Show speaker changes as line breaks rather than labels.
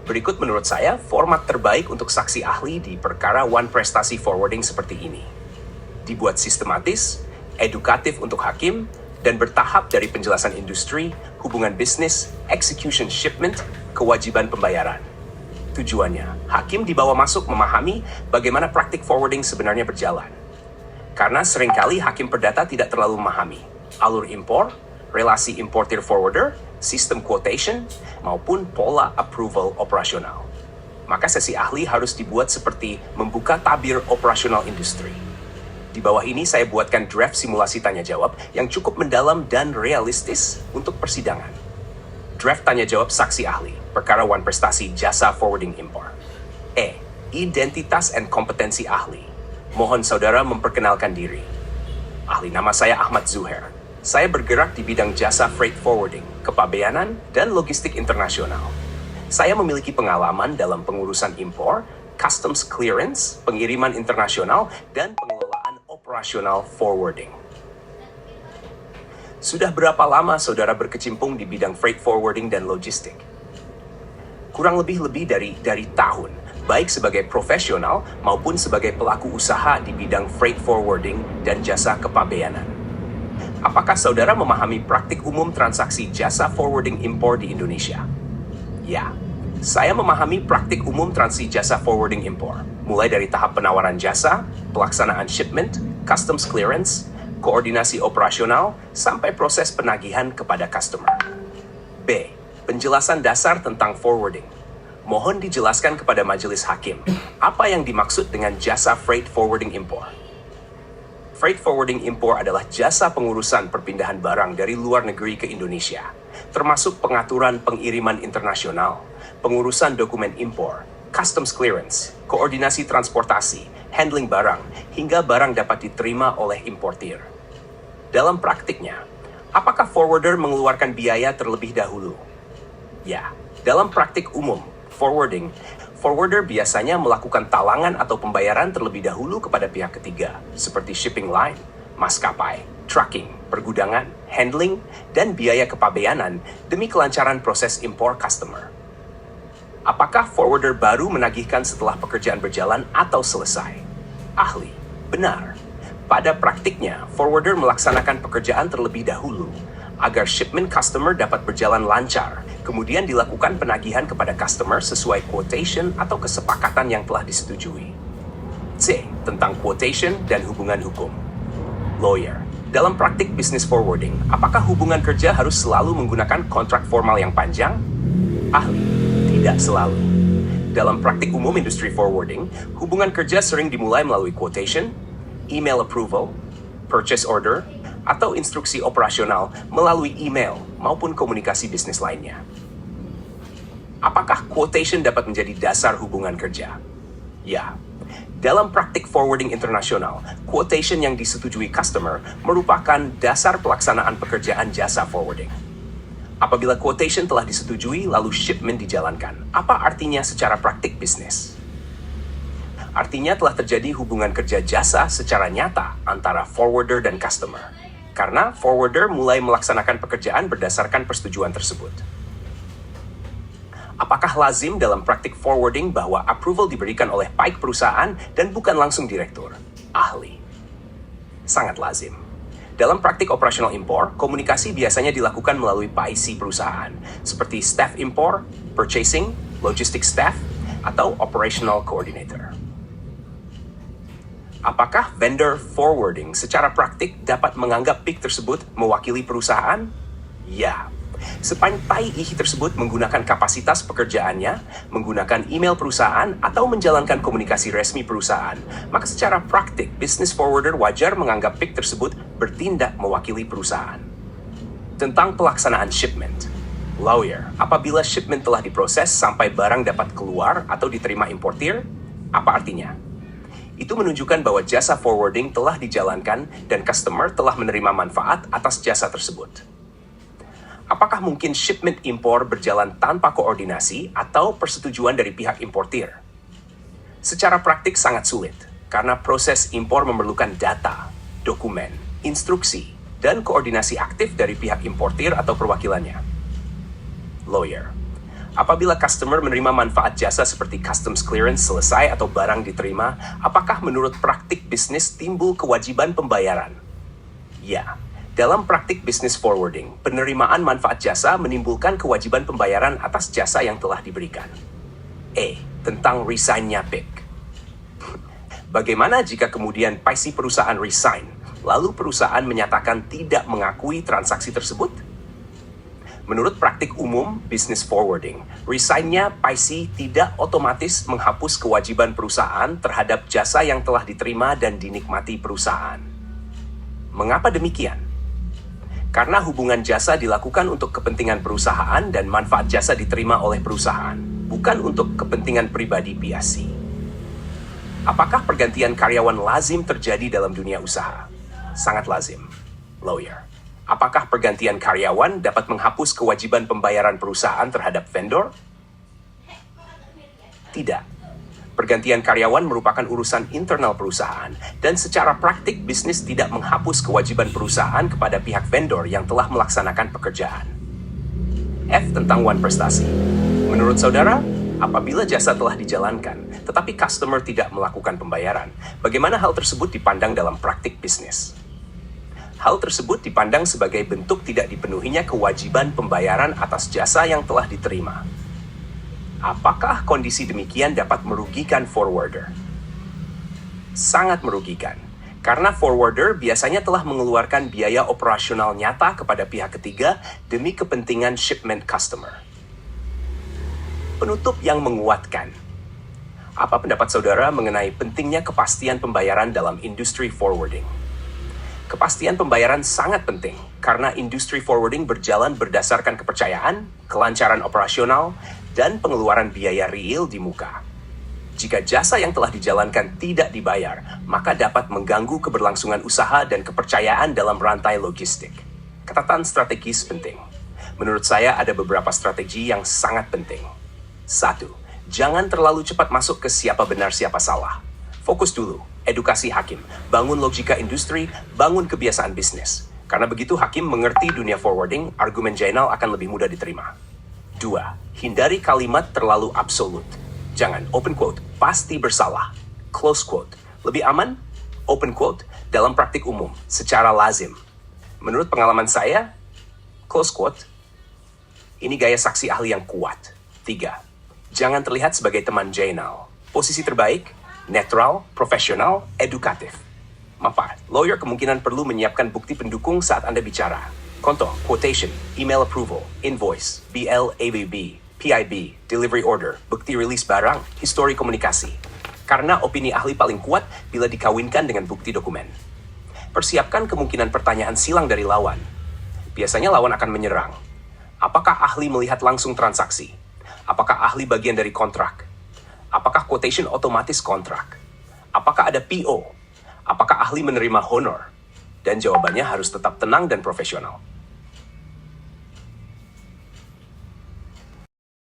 Berikut menurut saya format terbaik untuk saksi ahli di perkara one prestasi forwarding seperti ini. Dibuat sistematis, edukatif untuk hakim, dan bertahap dari penjelasan industri, hubungan bisnis, execution shipment, kewajiban pembayaran. Tujuannya, hakim dibawa masuk memahami bagaimana praktik forwarding sebenarnya berjalan. Karena seringkali hakim perdata tidak terlalu memahami alur impor, relasi importer-forwarder, sistem quotation, maupun pola approval operasional. Maka sesi ahli harus dibuat seperti membuka tabir operasional industri. Di bawah ini saya buatkan draft simulasi tanya jawab yang cukup mendalam dan realistis untuk persidangan. Draft tanya jawab saksi ahli, perkara one prestasi jasa forwarding impor. Identitas dan kompetensi ahli. Mohon saudara memperkenalkan diri. Ahli, nama saya Ahmad Zuhair. Saya bergerak di bidang jasa freight forwarding, kepabeanan, dan logistik internasional. Saya memiliki pengalaman dalam pengurusan impor, customs clearance, pengiriman internasional, dan pengelolaan operasional forwarding. Sudah berapa lama saudara berkecimpung di bidang freight forwarding dan logistik? Kurang lebih dari tahun, baik sebagai profesional maupun sebagai pelaku usaha di bidang freight forwarding dan jasa kepabeanan. Apakah saudara memahami praktik umum transaksi jasa forwarding impor di Indonesia? Ya, saya memahami praktik umum transaksi jasa forwarding impor, mulai dari tahap penawaran jasa, pelaksanaan shipment, customs clearance, koordinasi operasional, sampai proses penagihan kepada customer. B. Penjelasan dasar tentang forwarding. Mohon dijelaskan kepada majelis hakim, apa yang dimaksud dengan jasa freight forwarding impor? Freight forwarding impor adalah jasa pengurusan perpindahan barang dari luar negeri ke Indonesia, termasuk pengaturan pengiriman internasional, pengurusan dokumen impor, customs clearance, koordinasi transportasi, handling barang, hingga barang dapat diterima oleh importir. Dalam praktiknya, apakah forwarder mengeluarkan biaya terlebih dahulu? Ya, dalam praktik umum, forwarder biasanya melakukan talangan atau pembayaran terlebih dahulu kepada pihak ketiga, seperti shipping line, maskapai, trucking, pergudangan, handling, dan biaya kepabeanan demi kelancaran proses impor customer. Apakah forwarder baru menagihkan setelah pekerjaan berjalan atau selesai? Ahli, benar. Pada praktiknya, forwarder melaksanakan pekerjaan terlebih dahulu agar shipment customer dapat berjalan lancar, kemudian dilakukan penagihan kepada customer sesuai quotation atau kesepakatan yang telah disetujui. C. Tentang quotation dan hubungan hukum. Lawyer. Dalam praktik business forwarding, apakah hubungan kerja harus selalu menggunakan kontrak formal yang panjang? Ahli. Tidak selalu. Dalam praktik umum industri forwarding, hubungan kerja sering dimulai melalui quotation, email approval, purchase order, atau instruksi operasional melalui email maupun komunikasi bisnis lainnya. Apakah quotation dapat menjadi dasar hubungan kerja? Ya, dalam praktik forwarding internasional, quotation yang disetujui customer merupakan dasar pelaksanaan pekerjaan jasa forwarding. Apabila quotation telah disetujui lalu shipment dijalankan, apa artinya secara praktik bisnis? Artinya telah terjadi hubungan kerja jasa secara nyata antara forwarder dan customer. Karena forwarder mulai melaksanakan pekerjaan berdasarkan persetujuan tersebut. Apakah lazim dalam praktik forwarding bahwa approval diberikan oleh pihak perusahaan dan bukan langsung direktur? Ahli. Sangat lazim. Dalam praktik operasional impor, komunikasi biasanya dilakukan melalui PIC perusahaan, seperti staff impor, purchasing, logistic staff, atau operational coordinator. Apakah vendor forwarding secara praktik dapat menganggap PIC tersebut mewakili perusahaan? Ya. Sepanjang PIC tersebut menggunakan kapasitas pekerjaannya, menggunakan email perusahaan, atau menjalankan komunikasi resmi perusahaan, maka secara praktik, business forwarder wajar menganggap PIC tersebut bertindak mewakili perusahaan. Tentang pelaksanaan shipment. Lawyer, apabila shipment telah diproses sampai barang dapat keluar atau diterima importir, apa artinya? Itu menunjukkan bahwa jasa forwarding telah dijalankan dan customer telah menerima manfaat atas jasa tersebut. Apakah mungkin shipment impor berjalan tanpa koordinasi atau persetujuan dari pihak importir? Secara praktik sangat sulit, karena proses impor memerlukan data, dokumen, instruksi, dan koordinasi aktif dari pihak importir atau perwakilannya. Lawyer. Apabila customer menerima manfaat jasa seperti customs clearance selesai atau barang diterima, apakah menurut praktik bisnis timbul kewajiban pembayaran? Ya, dalam praktik bisnis forwarding, penerimaan manfaat jasa menimbulkan kewajiban pembayaran atas jasa yang telah diberikan. Tentang resign-nya PIK. Bagaimana jika kemudian PIC perusahaan resign, lalu perusahaan menyatakan tidak mengakui transaksi tersebut? Menurut praktik umum business forwarding, resign-nya PIC tidak otomatis menghapus kewajiban perusahaan terhadap jasa yang telah diterima dan dinikmati perusahaan. Mengapa demikian? Karena hubungan jasa dilakukan untuk kepentingan perusahaan dan manfaat jasa diterima oleh perusahaan, bukan untuk kepentingan pribadi PIC. Apakah pergantian karyawan lazim terjadi dalam dunia usaha? Sangat lazim. Lawyer. Apakah pergantian karyawan dapat menghapus kewajiban pembayaran perusahaan terhadap vendor? Tidak. Pergantian karyawan merupakan urusan internal perusahaan, dan secara praktik bisnis tidak menghapus kewajiban perusahaan kepada pihak vendor yang telah melaksanakan pekerjaan. Tentang one prestasi. Menurut saudara, apabila jasa telah dijalankan, tetapi customer tidak melakukan pembayaran, bagaimana hal tersebut dipandang dalam praktik bisnis? Hal tersebut dipandang sebagai bentuk tidak dipenuhinya kewajiban pembayaran atas jasa yang telah diterima. Apakah kondisi demikian dapat merugikan forwarder? Sangat merugikan, karena forwarder biasanya telah mengeluarkan biaya operasional nyata kepada pihak ketiga demi kepentingan shipment customer. Penutup yang menguatkan. Apa pendapat saudara mengenai pentingnya kepastian pembayaran dalam industri forwarding? Kepastian pembayaran sangat penting karena industri forwarding berjalan berdasarkan kepercayaan, kelancaran operasional, dan pengeluaran biaya real di muka. Jika jasa yang telah dijalankan tidak dibayar, maka dapat mengganggu keberlangsungan usaha dan kepercayaan dalam rantai logistik. Catatan strategis penting. Menurut saya ada beberapa strategi yang sangat penting. 1. Jangan terlalu cepat masuk ke siapa benar siapa salah. Fokus dulu. Edukasi hakim, bangun logika industri, bangun kebiasaan bisnis. Karena begitu hakim mengerti dunia forwarding, argumen Jainal akan lebih mudah diterima. 2. Hindari kalimat terlalu absolut. Jangan, open quote, pasti bersalah. Close quote. Lebih aman? Open quote, dalam praktik umum, secara lazim. Menurut pengalaman saya, close quote, ini gaya saksi ahli yang kuat. 3. Jangan terlihat sebagai teman Jainal. Posisi terbaik, netral, profesional, edukatif. 4. Lawyer kemungkinan perlu menyiapkan bukti pendukung saat Anda bicara. Contoh, quotation, email approval, invoice, BL/ABB, PIB, delivery order, bukti rilis barang, histori komunikasi. Karena opini ahli paling kuat bila dikawinkan dengan bukti dokumen. Persiapkan kemungkinan pertanyaan silang dari lawan. Biasanya lawan akan menyerang. Apakah ahli melihat langsung transaksi? Apakah ahli bagian dari kontrak? Apakah quotation otomatis kontrak? Apakah ada PO? Apakah ahli menerima honor? Dan jawabannya harus tetap tenang dan profesional.